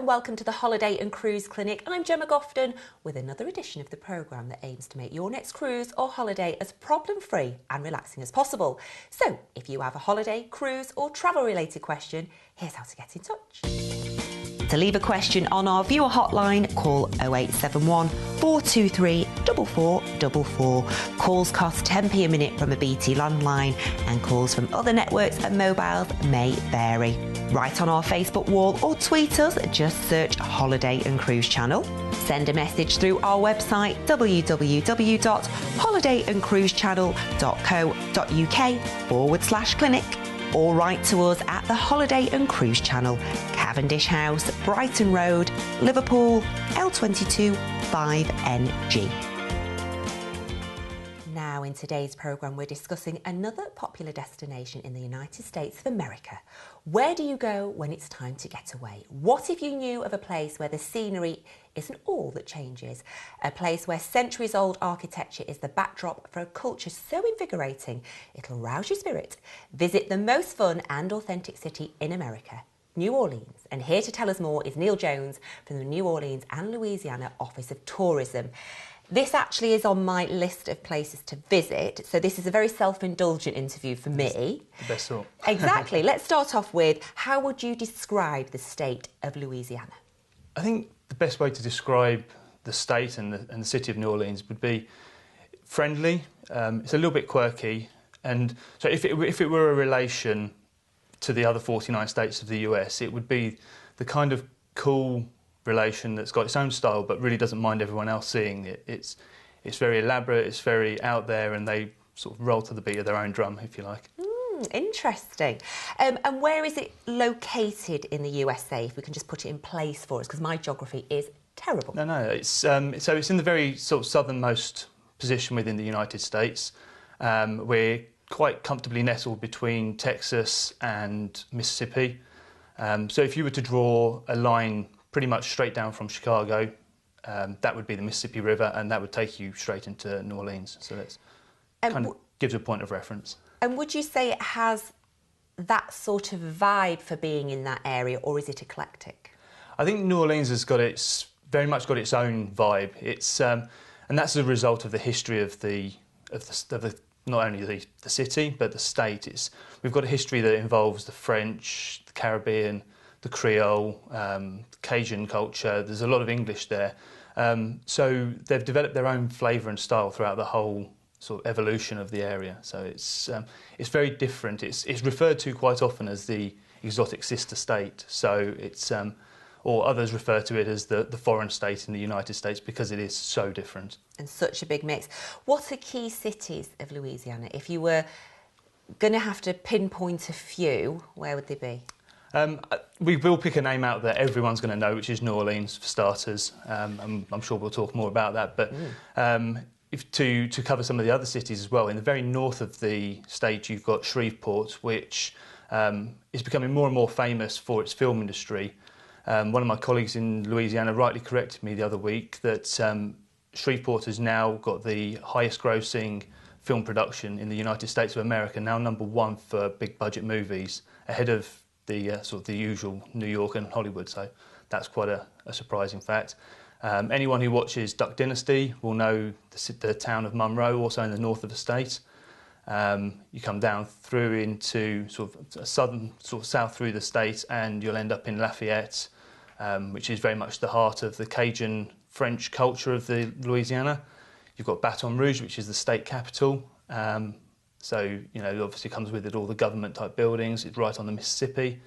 welcome to the Holiday and Cruise Clinic. I'm Jemma Gofton with another edition of the programme that aims to make your next cruise or holiday as problem-free and relaxing as possible. So, if you have a holiday, cruise or travel-related question, here's how to get in touch. To leave a question on our viewer hotline, call 0871 423 4444. Calls cost 10p a minute from a BT landline and calls from other networks and mobiles may vary. Write on our Facebook wall or tweet us, just search Holiday and Cruise Channel. Send a message through our website www.holidayandcruisechannel.co.uk/clinic or write to us at the Holiday and Cruise Channel, Cavendish House, Brighton Road, Liverpool, L22 5NG. Now, in today's programme, we're discussing another popular destination in the United States of America. Where do you go when it's time to get away? What if you knew of a place where the scenery isn't all that changes? A place where centuries-old architecture is the backdrop for a culture so invigorating it'll rouse your spirit. Visit the most fun and authentic city in America, New Orleans. And here to tell us more is Neil Jones from the New Orleans and Louisiana Office of Tourism. This actually is on my list of places to visit, so this is a very self-indulgent interview for me. The best sort. Exactly. Let's start off with, how would you describe the state of Louisiana? I think the best way to describe the state and the city of New Orleans would be friendly. It's a little bit quirky, and so if it were a relation to the other 49 states of the US, it would be the kind of cool relation that's got its own style but really doesn't mind everyone else seeing it. It's very elaborate, it's very out there, and they sort of roll to the beat of their own drum, if you like. Interesting. And where is it located in the USA, if we can just put it in place for us, because my geography is terrible. No, it's so it's in the very sort of southernmost position within the United States. We're quite comfortably nestled between Texas and Mississippi. So if you were to draw a line pretty much straight down from Chicago, that would be the Mississippi River, and that would take you straight into New Orleans. So that's kind of gives a point of reference. And would you say it has that sort of vibe for being in that area, or is it eclectic? I think New Orleans has got very much got its own vibe. It's and that's a result of the history of the not only the city but the state. We've got a history that involves the French, the Caribbean, the Creole, Cajun culture. There's a lot of English there. So they've developed their own flavour and style throughout the whole sort of evolution of the area. So it's very different. It's referred to quite often as the exotic sister state. So it's or others refer to it as the foreign state in the United States because it is so different. And such a big mix. What are key cities of Louisiana? If you were going to have to pinpoint a few, where would they be? We will pick a name out that everyone's going to know, which is New Orleans, for starters. I'm sure we'll talk more about that. But to cover some of the other cities as well, in the very north of the state, you've got Shreveport, which is becoming more and more famous for its film industry. One of my colleagues in Louisiana rightly corrected me the other week that Shreveport has now got the highest grossing film production in the United States of America, now #1 for big budget movies, ahead of the sort of the usual New York and Hollywood. So that's quite a surprising fact. Anyone who watches Duck Dynasty will know the town of Monroe, also in the north of the state. You come down through into sort of southern, sort of south through the state, and you'll end up in Lafayette, which is very much the heart of the Cajun French culture of the Louisiana. You've got Baton Rouge, which is the state capital. So, you know, it obviously comes with it all the government-type buildings. It's right on the Mississippi.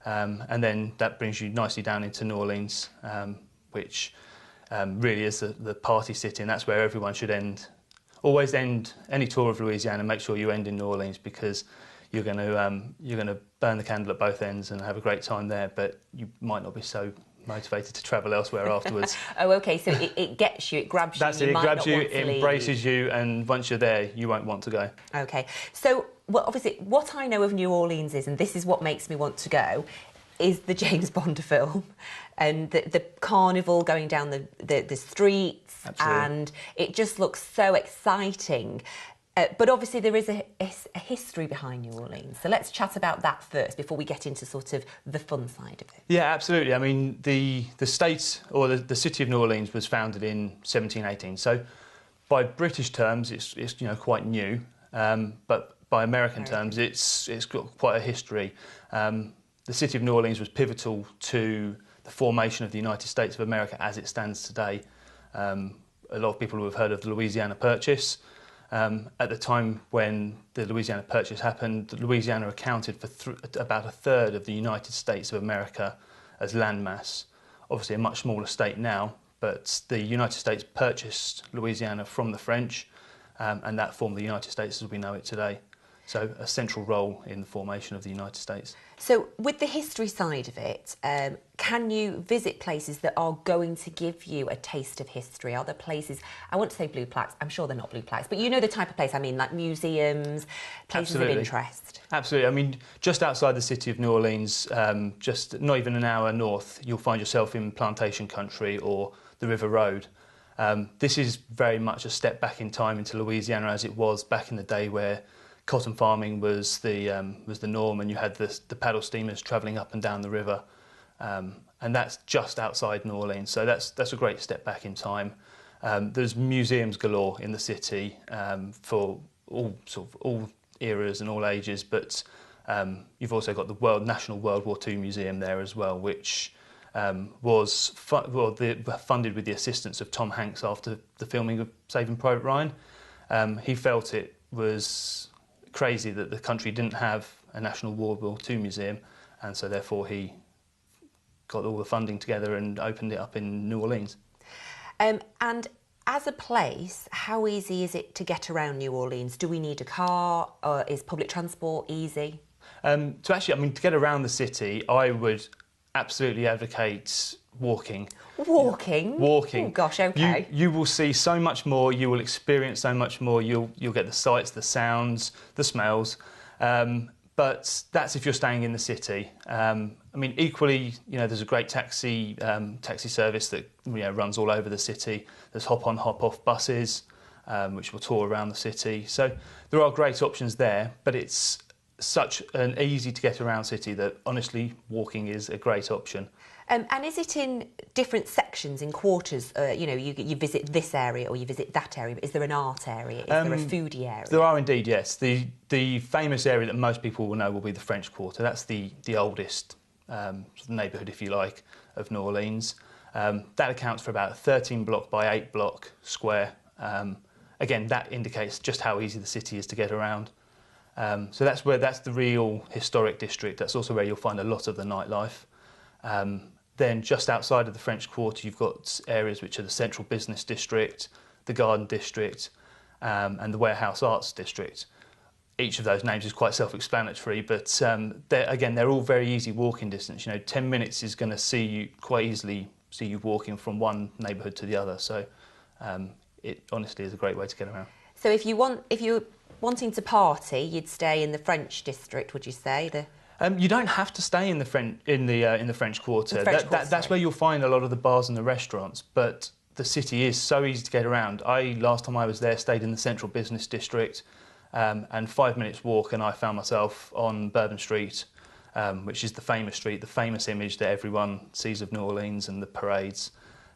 And then that brings you nicely down into New Orleans, which really is the party city, and that's where everyone should end. Always end any tour of Louisiana, make sure you end in New Orleans, because you're going to burn the candle at both ends and have a great time there, but you might not be so motivated to travel elsewhere afterwards. Oh, OK, so it gets you, it grabs you. That's it, it grabs you, it embraces you, and once you're there, you won't want to go. OK, so well, obviously what I know of New Orleans is, and this is what makes me want to go, is the James Bond film and the carnival going down the streets. Absolutely. And it just looks so exciting. But obviously there is a history behind New Orleans. So let's chat about that first before we get into sort of the fun side of it. Yeah, absolutely. I mean, the state or the city of New Orleans was founded in 1718. So by British terms, it's quite new. But by American terms, it's got quite a history. The city of New Orleans was pivotal to the formation of the United States of America as it stands today. A lot of people will have heard of the Louisiana Purchase. At the time when the Louisiana Purchase happened, Louisiana accounted for about a third of the United States of America as landmass. Obviously a much smaller state now, but the United States purchased Louisiana from the French, and that formed the United States as we know it today. So a central role in the formation of the United States. So with the history side of it, can you visit places that are going to give you a taste of history? Are there places, I want to say blue plaques, I'm sure they're not blue plaques, but you know the type of place I mean, like museums, places of interest? Absolutely. I mean, just outside the city of New Orleans, just not even an hour north, you'll find yourself in plantation country or the River Road. This is very much a step back in time into Louisiana as it was back in the day where cotton farming was the norm, and you had the paddle steamers travelling up and down the river, and that's just outside New Orleans. So that's a great step back in time. There's museums galore in the city for all eras and all ages, but you've also got the National World War II Museum there as well, which was funded with the assistance of Tom Hanks after the filming of Saving Private Ryan. He felt it was crazy that the country didn't have a National World War II museum, and so therefore he got all the funding together and opened it up in New Orleans. And as a place, how easy is it to get around New Orleans? Do we need a car, or is public transport easy? To get around the city, I would absolutely advocate walking. Walking? Walking. Oh gosh, okay. You will see so much more, you will experience so much more, you'll get the sights, the sounds, the smells. But that's if you're staying in the city. I mean, equally, there's a great taxi service that runs all over the city. There's hop-on, hop-off buses, which will tour around the city. So there are great options there, but it's such an easy to get around city that honestly walking is a great option. And is it in different sections, in quarters? You visit this area or you visit that area. Is there an art area? Is there a foodie area? There are indeed, yes. The famous area that most people will know will be the French Quarter. That's the oldest neighbourhood, if you like, of New Orleans. That accounts for about a 13 block by 8 block square. Again, that indicates just how easy the city is to get around. So that's the real historic district. That's also where you'll find a lot of the nightlife. Then just outside of the French Quarter, you've got areas which are the Central Business District, the Garden District, and the Warehouse Arts District. Each of those names is quite self-explanatory, but they're all very easy walking distance. 10 minutes is going to quite easily see you walking from one neighbourhood to the other. So it honestly is a great way to get around. So if you're wanting to party, you'd stay in the French district, would you say? You don't have to stay in the French Quarter. That's where you'll find a lot of the bars and the restaurants. But the city is so easy to get around. Last time I was there, stayed in the Central Business District, and 5 minutes walk, and I found myself on Bourbon Street, which is the famous street, the famous image that everyone sees of New Orleans and the parades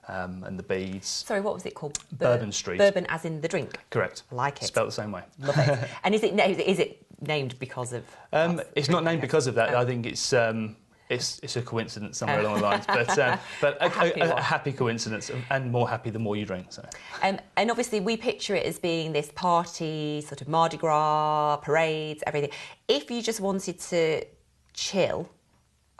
and the beads. Sorry, what was it called? Bourbon Street. Bourbon, as in the drink. Correct. I like it. Spelled the same way. Love it. And is it named because of? It's not named because of that. I think it's a coincidence somewhere along the lines, but a happy coincidence, and more happy the more you drink. So. And obviously we picture it as being this party, sort of Mardi Gras, parades, everything. If you just wanted to chill,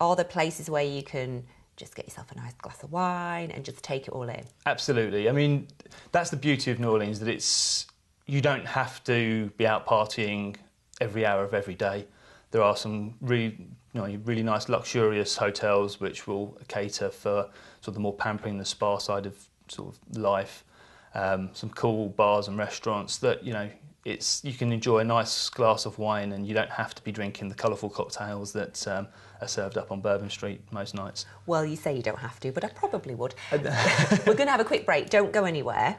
are there places where you can just get yourself a nice glass of wine and just take it all in? Absolutely. I mean, that's the beauty of New Orleans, that you don't have to be out partying every hour of every day. There are some really nice luxurious hotels which will cater for sort of the more pampering, the spa side of sort of life. Some cool bars and restaurants that you can enjoy a nice glass of wine, and you don't have to be drinking the colourful cocktails that are served up on Bourbon Street most nights. Well, you say you don't have to, but I probably would. We're going to have a quick break. Don't go anywhere.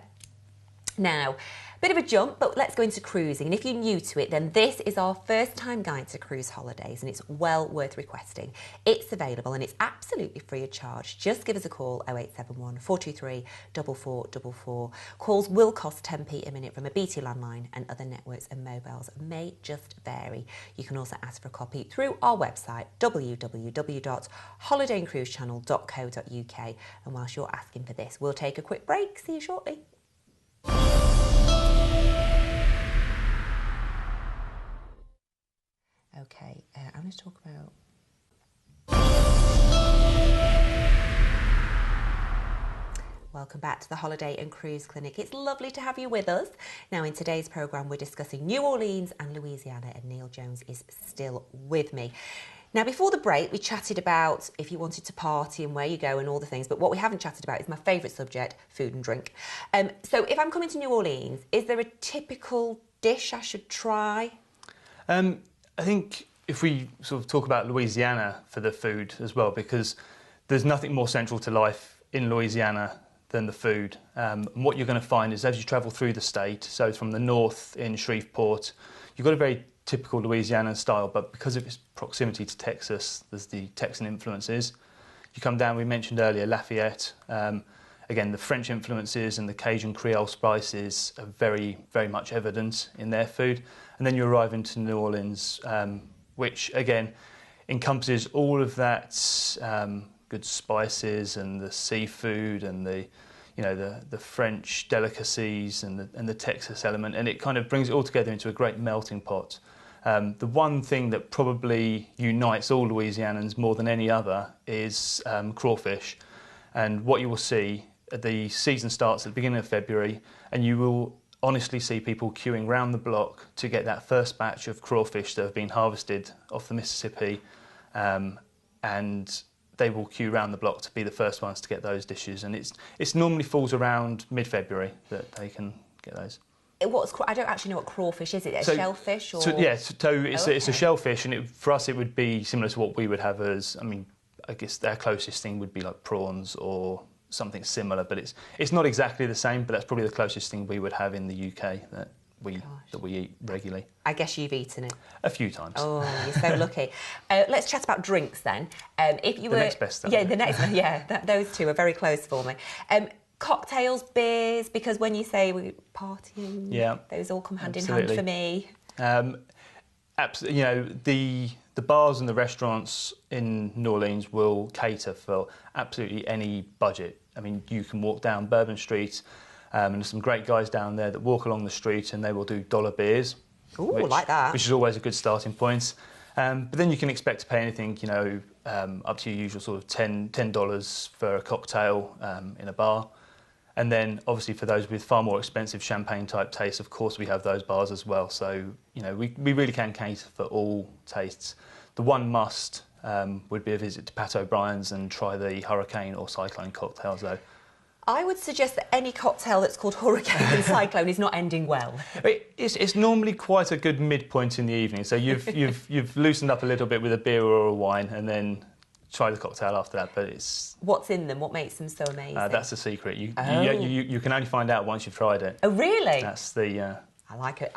Now, Bit of a jump, but let's go into cruising. And if you're new to it, then this is our first time guide to cruise holidays, and it's well worth requesting. It's available and it's absolutely free of charge. Just give us a call, 0871 423 4444. Calls will cost 10p a minute from a BT landline, and other networks and mobiles may just vary. You can also ask for a copy through our website, www.holidayandcruisechannel.co.uk. And whilst you're asking for this, we'll take a quick break. See you shortly. Okay, I'm going to talk about... Welcome back to the Holiday and Cruise Clinic. It's lovely to have you with us. Now, in today's programme, we're discussing New Orleans and Louisiana, and Neil Jones is still with me. Now, before the break, we chatted about if you wanted to party and where you go and all the things, but what we haven't chatted about is my favourite subject, food and drink. So if I'm coming to New Orleans, is there a typical dish I should try? I think if we sort of talk about Louisiana for the food as well, because there's nothing more central to life in Louisiana than the food. And what you're going to find is as you travel through the state, so from the north in Shreveport, you've got a very typical Louisiana style, but because of its proximity to Texas, there's the Texan influences. You come down, we mentioned earlier, Lafayette. Again, the French influences and the Cajun Creole spices are very, very much evident in their food. And then you arrive into New Orleans, which again encompasses all of that good spices and the seafood and the French delicacies and the Texas element, and it kind of brings it all together into a great melting pot. The one thing that probably unites all Louisianans more than any other is crawfish. And what you will see, the season starts at the beginning of February, and you will honestly see people queuing round the block to get that first batch of crawfish that have been harvested off the Mississippi, and they will queue round the block to be the first ones to get those dishes. And it's normally falls around mid-February that they can get those. I don't actually know what crawfish is. Is it a shellfish? Or? So it's a shellfish, and for us it would be similar to what we would have as, I guess their closest thing would be like prawns or something similar, but it's not exactly the same, but that's probably the closest thing we would have in the UK that we eat regularly. I guess you've eaten it. A few times. Oh, you're so lucky. Let's chat about drinks then. If you the next best. Yeah, the next. Yeah, those two are very close for me. Cocktails, beers, because when you say we're partying, those all come hand in hand for me. Absolutely. The bars and the restaurants in New Orleans will cater for absolutely any budget. You can walk down Bourbon Street, and there's some great guys down there that walk along the street and they will do dollar beers. Ooh, like that. Which is always a good starting point. But then you can expect to pay anything, up to your usual sort of $10 for a cocktail in a bar. And then obviously for those with far more expensive champagne type tastes, of course we have those bars as well. So, we really can cater for all tastes. The one must would be a visit to Pat O'Brien's and try the Hurricane or Cyclone cocktails though. I would suggest that any cocktail that's called Hurricane and Cyclone is not ending well. It's normally quite a good midpoint in the evening. So you've loosened up a little bit with a beer or a wine, and then try the cocktail after that. But it's what's in them? What makes them so amazing? That's the secret. You can only find out once you've tried it. Oh, really? That's the. I like it.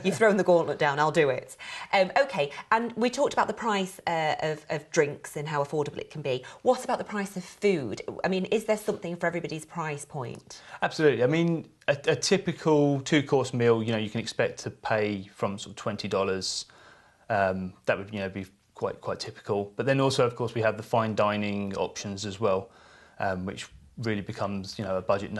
You've thrown the gauntlet down. I'll do it. Okay, and we talked about the price of drinks and how affordable it can be. What about the price of food? Is there something for everybody's price point? Absolutely. A typical two-course meal, you can expect to pay from sort of $20. That would, be quite typical. But then also, of course, we have the fine dining options as well, which really becomes, a budget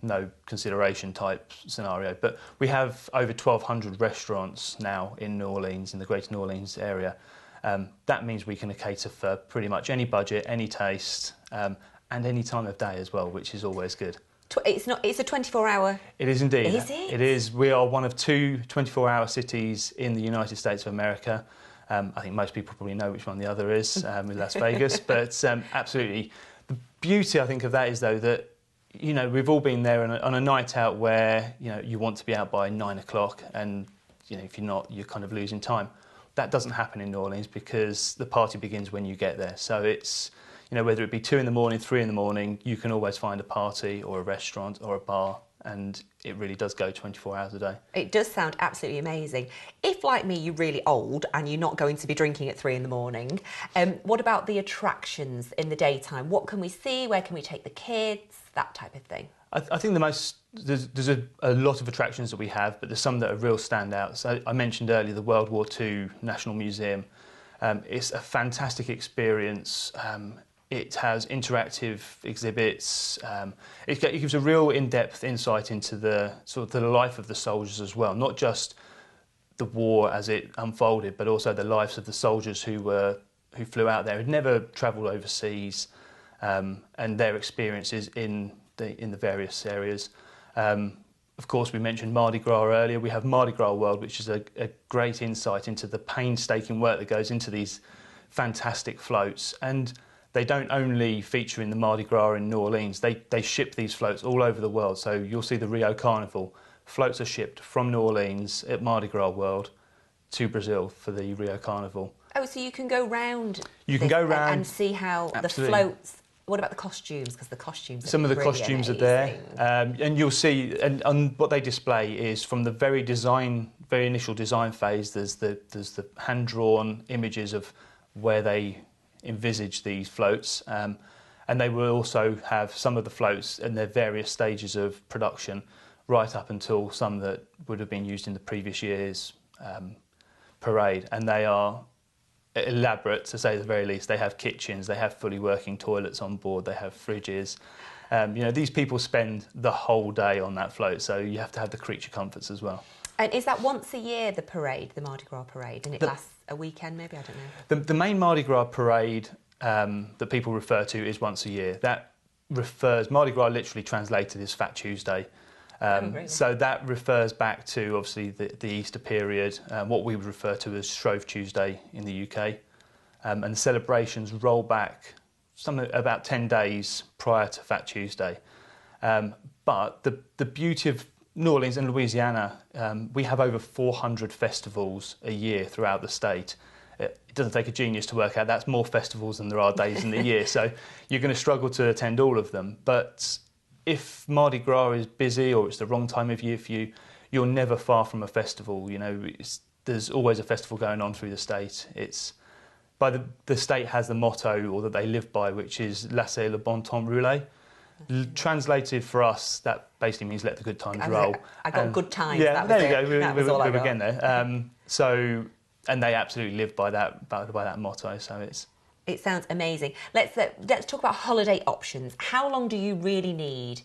no consideration type scenario. But we have over 1,200 restaurants now in New Orleans, in the greater New Orleans area. That means we can cater for pretty much any budget, any taste, and any time of day as well, which is always good. It's a 24-hour... It is indeed. Is it? It is. We are one of two 24-hour cities in the United States of America. I think most people probably know which one the other is, with Las Vegas. But absolutely. The beauty, I think, of that is, though, that we've all been there on a night out where, you want to be out by 9 o'clock and, if you're not, you're kind of losing time. That doesn't happen in New Orleans because the party begins when you get there. So it's, you know, whether it be 2 in the morning, 3 in the morning, you can always find a party or a restaurant or a bar, and it really does go 24 hours a day. It does sound absolutely amazing. If, like me, you're really old and you're not going to be drinking at 3 in the morning, what about the attractions in the daytime? What can we see? Where can we take the kids? That type of thing. I think there's a lot of attractions that we have, but there's some that are real standouts. So I mentioned earlier the World War II National Museum. It's a fantastic experience. It has interactive exhibits. It gives a real in-depth insight into the life of the soldiers as well, not just the war as it unfolded, but also the lives of the soldiers who flew out there, had never travelled overseas, and their experiences in the various areas. Of course, we mentioned Mardi Gras earlier. We have Mardi Gras World, which is a great insight into the painstaking work that goes into these fantastic floats. And they don't only feature in the Mardi Gras in New Orleans, they ship these floats all over the world. So you'll see the Rio Carnival. Floats are shipped from New Orleans at Mardi Gras World to Brazil for the Rio Carnival. Oh, so you can go round. You can go round and see how absolutely. The floats. What about the costumes? Because the costumes. Some of the really costumes amazing. are there, and you'll see. And what they display is from the very initial design phase. There's the hand-drawn images of where they envisage these floats, and they will also have some of the floats in their various stages of production, right up until some that would have been used in the previous year's parade, and they are elaborate, to say the very least. They have kitchens, they have fully working toilets on board, they have fridges. You know, these people spend the whole day on that float, so you have to have the creature comforts as well. And is that once a year, the parade, the Mardi Gras parade, and it lasts a weekend maybe? I don't know. The main Mardi Gras parade that people refer to is once a year. Mardi Gras literally translated is Fat Tuesday. So that refers back to obviously the Easter period, what we would refer to as Shrove Tuesday in the UK. And the celebrations roll back about 10 days prior to Fat Tuesday. But the beauty of New Orleans and Louisiana, we have over 400 festivals a year throughout the state. It doesn't take a genius to work out that's more festivals than there are days in the year. So you're going to struggle to attend all of them. But if Mardi Gras is busy or it's the wrong time of year for you, you're never far from a festival. You know, there's always a festival going on through the state. The state has the motto, or that they live by, which is "Laissez le bon temps rouler." Translated for us, that basically means "let the good times roll." I got good times. Yeah, that there you go. We were again there. And they absolutely live by that motto. So it's. It sounds amazing. Let's talk about holiday options. How long do you really need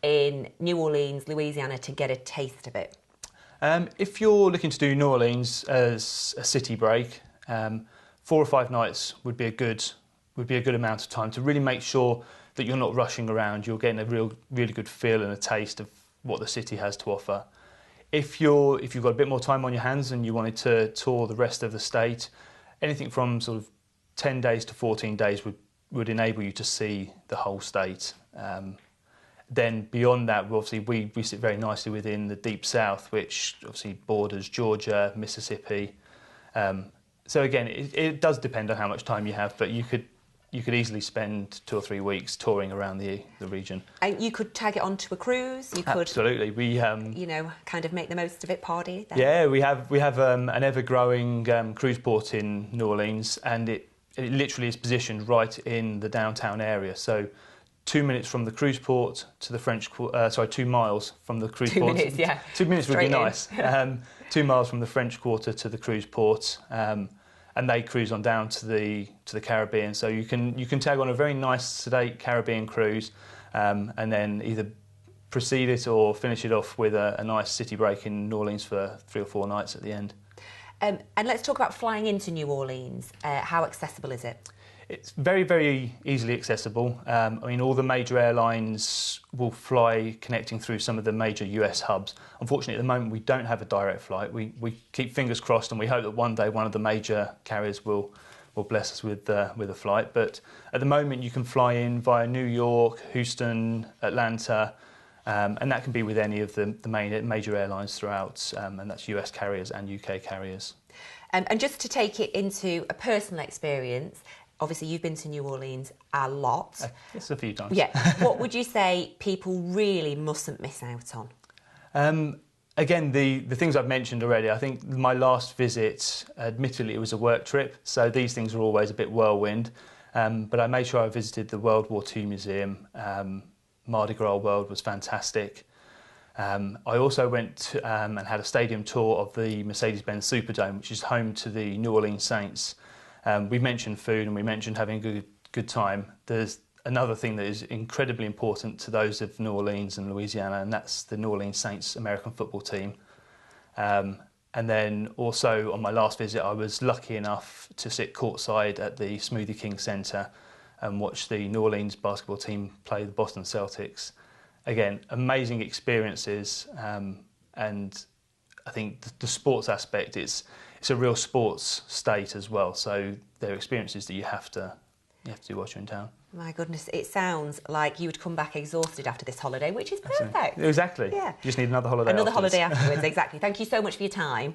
in New Orleans, Louisiana, to get a taste of it? If you're looking to do New Orleans as a city break, 4 or 5 nights would be a good amount of time to really make sure that you're not rushing around. You're getting a really good feel and a taste of what the city has to offer. If you've got a bit more time on your hands and you wanted to tour the rest of the state, anything from sort of 10 days to 14 days would enable you to see the whole state. Then beyond that, obviously we sit very nicely within the Deep South, which obviously borders Georgia, Mississippi. So again, it does depend on how much time you have, but you could easily spend 2 or 3 weeks touring around the region. And you could tag it onto a cruise. You could absolutely. We kind of make the most of it, party. Then. Yeah, we have an ever-growing cruise port in New Orleans, and it literally is positioned right in the downtown area. So 2 minutes from the cruise port to the French 2 miles from the cruise port. 2 minutes, yeah. 2 minutes would Straight be nice. 2 miles from the French Quarter to the cruise port, and they cruise on down to the Caribbean. So you can tag on a very nice sedate Caribbean cruise, and then either proceed it or finish it off with a nice city break in New Orleans for 3 or 4 nights at the end. And let's talk about flying into New Orleans. How accessible is it? It's very, very easily accessible. I mean, all the major airlines will fly connecting through some of the major US hubs. Unfortunately, at the moment, we don't have a direct flight. We keep fingers crossed, and we hope that one day one of the major carriers will bless us with a flight. But at the moment, you can fly in via New York, Houston, Atlanta, and that can be with any of the major airlines throughout, and that's US carriers and UK carriers. And just to take it into a personal experience, obviously you've been to New Orleans a lot. Yes, a few times. Yeah. What would you say people really mustn't miss out on? Again, the things I've mentioned already, I think my last visit, admittedly, it was a work trip, so these things are always a bit whirlwind. But I made sure I visited the World War II Museum. Mardi Gras World was fantastic. I also went and had a stadium tour of the Mercedes-Benz Superdome, which is home to the New Orleans Saints. We mentioned food and we mentioned having a good time. There's another thing that is incredibly important to those of New Orleans and Louisiana, and that's the New Orleans Saints American football team. And then also on my last visit, I was lucky enough to sit courtside at the Smoothie King Centre and watch the New Orleans basketball team play the Boston Celtics. Again, amazing experiences, and I think the sports aspect, it's a real sports state as well. So there are experiences that you have to do whilst you're in town. My goodness, it sounds like you would come back exhausted after this holiday, which is perfect. Exactly. Yeah. You just need another holiday Another afterwards. holiday afterwards, exactly. Thank you so much for your time.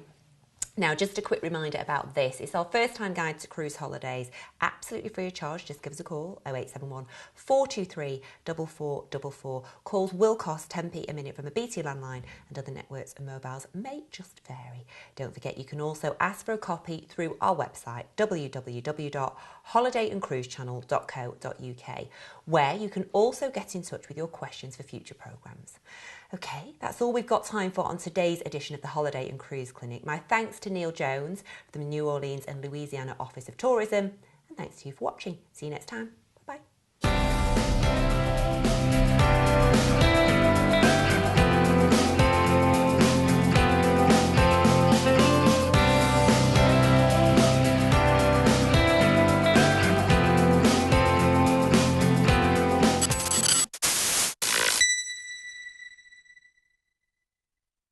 Now, just a quick reminder about this. It's our first time guide to cruise holidays, absolutely free of charge. Just give us a call, 0871 423 4444. Calls will cost 10p a minute from a BT landline, and other networks and mobiles may just vary. Don't forget, you can also ask for a copy through our website, www.holidayandcruisechannel.co.uk, where you can also get in touch with your questions for future programmes. Okay, that's all we've got time for on today's edition of the Holiday and Cruise Clinic. My thanks to Neil Jones from the New Orleans and Louisiana Office of Tourism, and thanks to you for watching. See you next time.